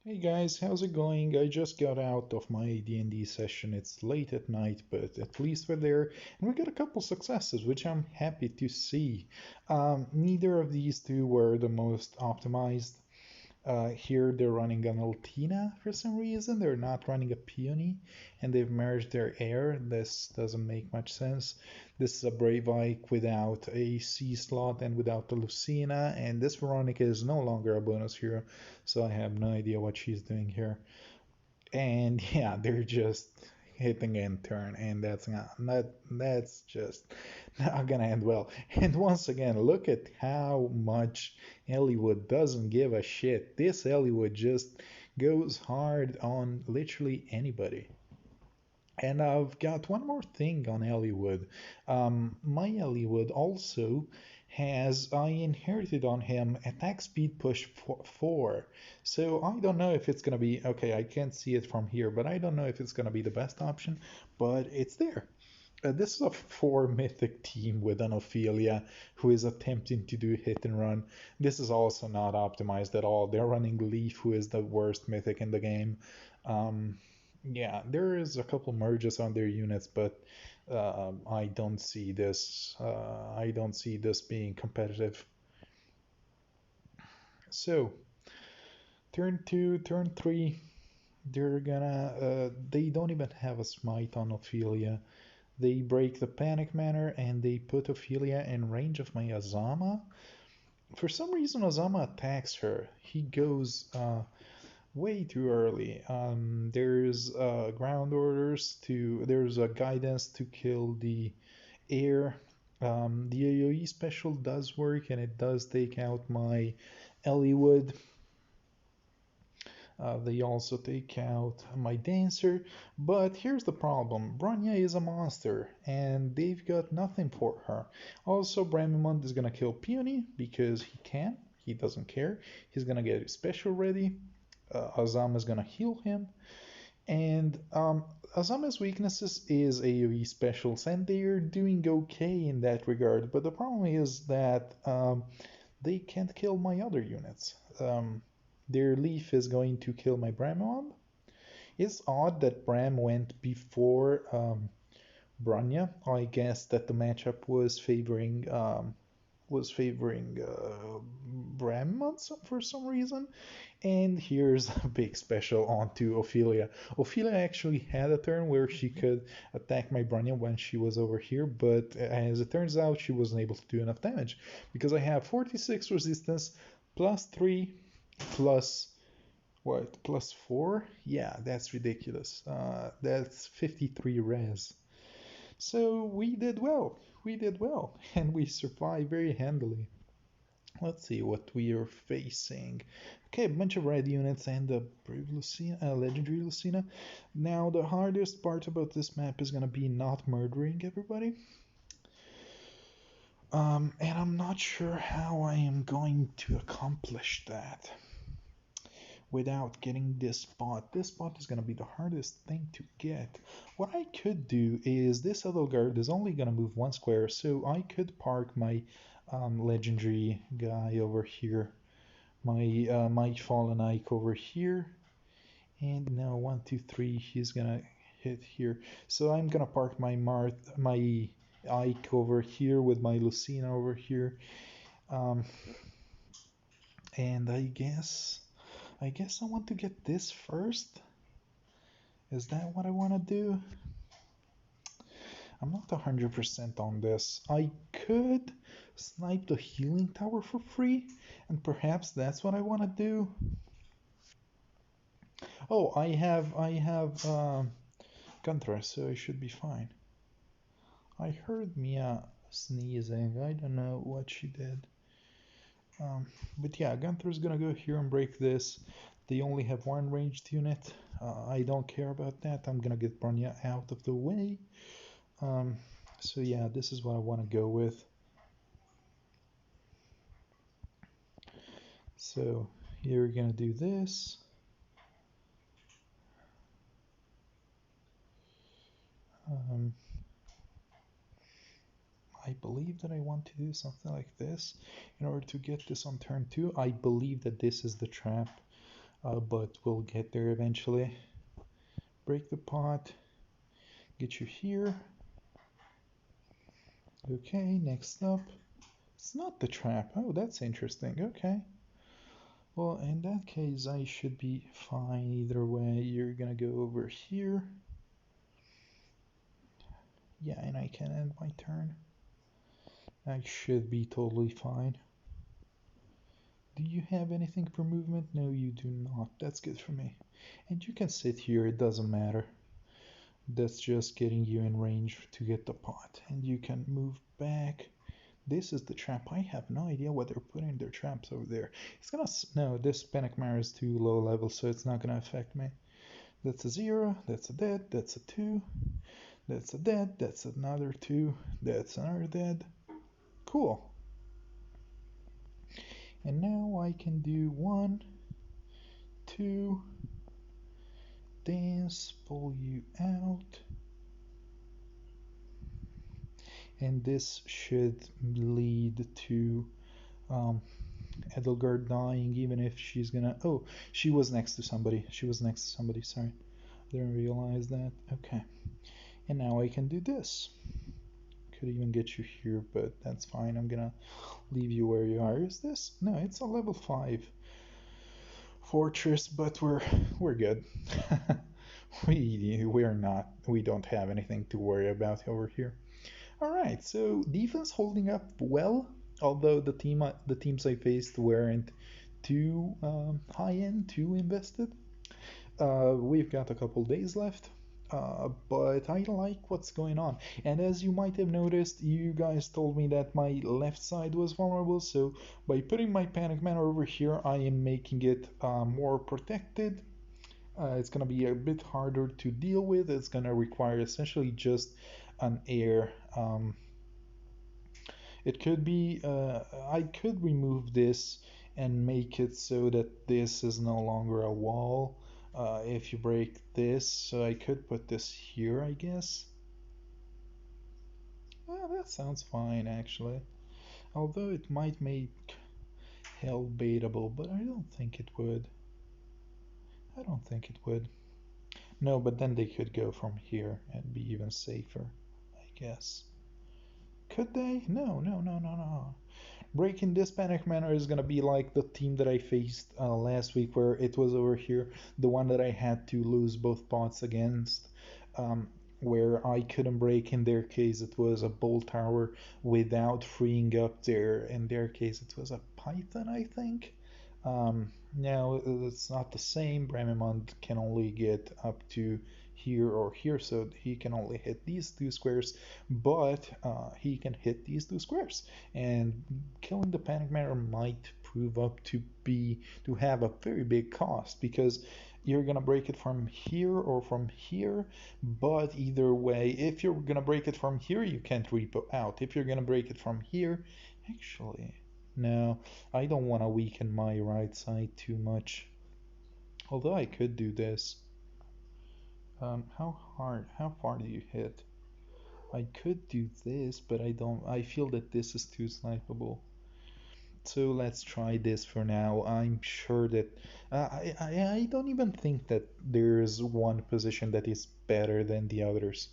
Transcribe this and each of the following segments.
Hey guys, how's it going? I just got out of my D&D session. It's late at night, but at least we're there, and we got a couple successes, which I'm happy to see. Neither of these two were the most optimized. Here they're running an Altina for some reason. They're not running a Peony, and they've merged their Air. This doesn't make much sense. This is a Brave Ike without a C slot and without the Lucina, and this Veronica is no longer a bonus hero, so I have no idea what she's doing here. And yeah, they're just hitting end turn, and that's just not gonna end well. And once again, look at how much Elliewood doesn't give a shit. This Elliewood just goes hard on literally anybody. And I've got one more thing on Elliewood. My Elliewood also has, I inherited on him attack speed push 4. So I don't know if it's going to be, okay, I can't see it from here, but I don't know if it's going to be the best option, but it's there. This is a 4 mythic team with an Ophelia who is attempting to do hit and run. This is also not optimized at all. They're running Leaf, who is the worst mythic in the game. Um, yeah, there is a couple merges on their units, but I don't see this. I don't see this being competitive. So turn 2, turn 3, they're gonna. They don't even have a smite on Ophelia. They break the panic manner and they put Ophelia in range of my Azama. For some reason, Azama attacks her. He goes way too early. There's ground orders to. There's a guidance to kill the air. The AoE special does work and it does take out my Elliewood. They also take out my dancer, but here's the problem. Bronya is a monster, and they've got nothing for her. Also, Bramimond is gonna kill Peony because he can. He doesn't care. He's gonna get his special ready. Azam is gonna heal him, and Azama's weaknesses is AoE specials, and they're doing okay in that regard. But the problem is that they can't kill my other units. Their leaf is going to kill my Bramon. It's odd that Bram went before Bronya. I guess that the matchup was favoring Bram for some reason. And here's a big special onto Ophelia. Ophelia actually had a turn where she could attack my Bronya when she was over here, but as it turns out, she wasn't able to do enough damage because I have 46 resistance plus 3 plus what? Plus 4? Yeah, that's ridiculous. That's 53 res. So we did well. We did well. And we survived very handily. Let's see what we are facing. Okay, a bunch of red units and a brave Lucina, legendary Lucina. Now, the hardest part about this map is going to be not murdering everybody. And I'm not sure how I am going to accomplish that without getting this spot. This spot is going to be the hardest thing to get. What I could do is this Edelgard is only going to move 1 square, so I could park my legendary guy over here, my Fallen Ike over here, and now 1, 2, 3, he's going to hit here. So I'm going to park my Ike over here with my Lucina over here. And I guess I want to get this first. Is that what I want to do? I'm not 100% on this. I could snipe the healing tower for free, and perhaps that's what I want to do. Oh, I have gun thrust, so I should be fine. I heard Mia sneezing. I don't know what she did. But yeah, Gunther's gonna go here and break this. They only have 1 ranged unit. I don't care about that. I'm gonna get Bronya out of the way. So yeah, this is what I want to go with. So here we're gonna do this. I believe that I want to do something like this in order to get this on turn 2. I believe that this is the trap. but we'll get there eventually. Break the pot, get you here. Okay, next up. It's not the trap. Oh, that's interesting. Okay. Well, in that case, I should be fine either way. You're gonna go over here. Yeah, and I can end my turn. I should be totally fine. Do you have anything for movement? No, you do not. That's good for me. And you can sit here, it doesn't matter. That's just getting you in range to get the pot. And you can move back. This is the trap. I have no idea what they're putting their traps over there. It's gonna... No, this Panic Mare is too low level, so it's not gonna affect me. That's a 0, that's a dead, that's a 2, that's a dead, that's another 2, that's another dead. Cool. And now I can do 1, 2, dance, pull you out. And this should lead to Edelgard dying, even if she's gonna... Oh, she was next to somebody. She was next to somebody, sorry. Didn't realize that. Okay. And now I can do this. Could even get you here, but that's fine. I'm gonna leave you where you are. Is this? No, it's a level 5 fortress, but we're good. we're not. We don't have anything to worry about over here. All right, so defense holding up well, although the teams I faced weren't too high end, too invested. We've got a couple days left, but I like what's going on. And as you might have noticed, you guys told me that my left side was vulnerable, so by putting my Panic Man over here, I am making it more protected. It's going to be a bit harder to deal with. It's going to require essentially just an air. It could be, I could remove this and make it so that this is no longer a wall. If you break this, so I could put this here, I guess. Well, that sounds fine, actually. Although it might make hell baitable, but I don't think it would. I don't think it would. No, but then they could go from here and be even safer, I guess. Could they? No, no, no, no, no. Breaking this Panic Manor is gonna be like the team that I faced last week, where it was over here, the one that I had to lose both pots against, where I couldn't break. In their case, it was a Bolt Tower without freeing up their. In their case, it was a Python, I think. Now it's not the same. Bramimond can only get up to here or here, so he can only hit these two squares, but he can hit these two squares, and killing the Panic Matter might prove up to have a very big cost, because you're gonna break it from here or from here, but either way, if you're gonna break it from here, you can't repo out. If you're gonna break it from here, actually, no, I don't want to weaken my right side too much, although I could do this. How far do you hit? I could do this, but I feel that this is too snipeable. So let's try this for now. I'm sure that I don't even think that there's one position that is better than the others.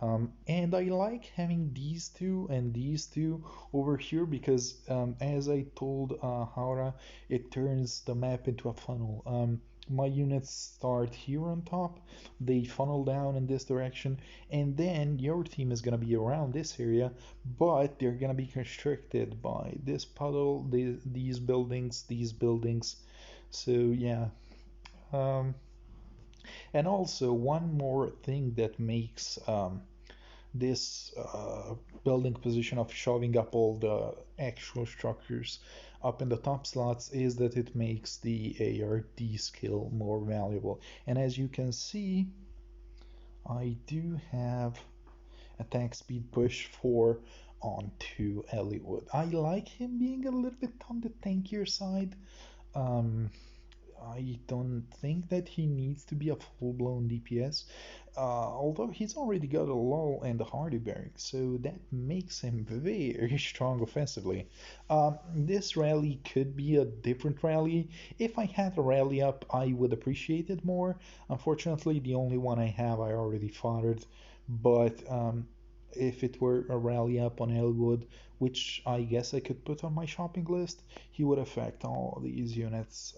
And I like having these two and these two over here because, as I told Haura, it turns the map into a funnel. My units start here on top, they funnel down in this direction, and then your team is going to be around this area, but they're going to be constricted by this puddle, these buildings, these buildings. So, yeah. Um, and also, one more thing that makes this building position of shoving up all the actual structures up in the top slots is that it makes the ARD skill more valuable. And as you can see, I do have attack speed push 4 onto Elliowood. I like him being a little bit on the tankier side. Um, I don't think that he needs to be a full-blown DPS, although he's already got a lull and a hardy bearing, so that makes him very strong offensively. This rally could be a different rally. If I had a rally up, I would appreciate it more. Unfortunately, the only one I have, I already fathered, but if it were a rally up on Elwood, which I guess I could put on my shopping list, he would affect all these units.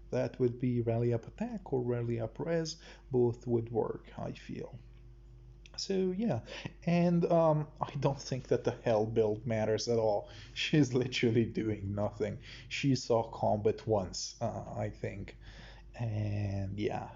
That would be rally up attack or rally up res. Both would work, I feel. So yeah, and I don't think that the hell build matters at all. She's literally doing nothing. She saw combat once, I think, and yeah,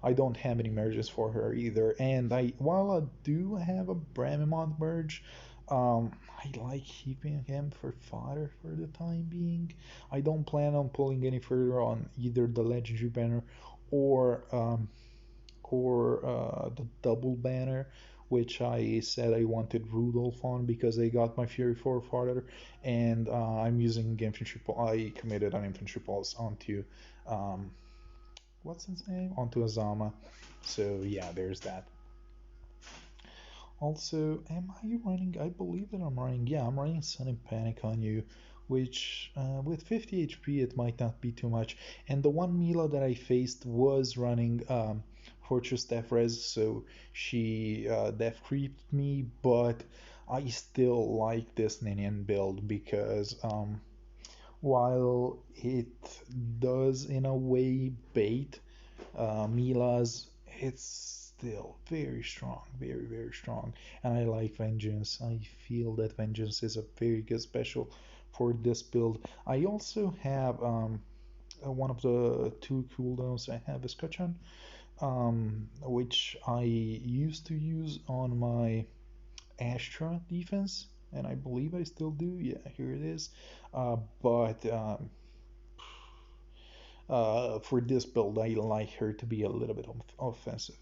I don't have any merges for her either. And while I do have a Bramimont merge, I like keeping him for fodder for the time being. I don't plan on pulling any further on either the legendary banner or the double banner, which I said I wanted Rudolph on because I got my Fury 4 fodder, and I'm using infantry. I committed an infantry pulse onto um, what's his name? Onto Azama. So yeah, there's that. Also, am I running? I believe that I'm running. Yeah, I'm running Sudden Panic on you, which with 50 HP it might not be too much. And the one Mila that I faced was running Fortress Death Res, so she Death creeped me, but I still like this Ninian build because while it does in a way bait Mila's, it's still very strong, very, very strong. And I like Vengeance. I feel that Vengeance is a very good special for this build. I also have one of the two cooldowns I have is Kachan, which I used to use on my Astra defense, and I believe I still do. Yeah, here it is. But for this build, I like her to be a little bit offensive.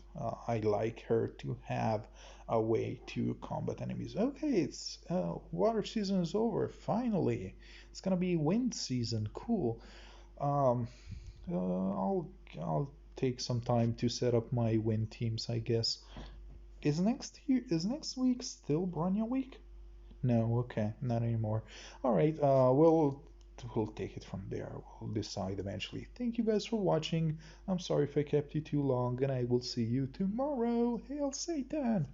I like her to have a way to combat enemies. Okay, it's water season is over. Finally, it's gonna be wind season. Cool. Um, I'll take some time to set up my wind teams, I guess. Is next week still Bronya week? No, okay, not anymore. All right, we'll take it from there. We'll decide eventually. Thank you guys for watching. I'm sorry if I kept you too long, and I will see you tomorrow. Hail Satan!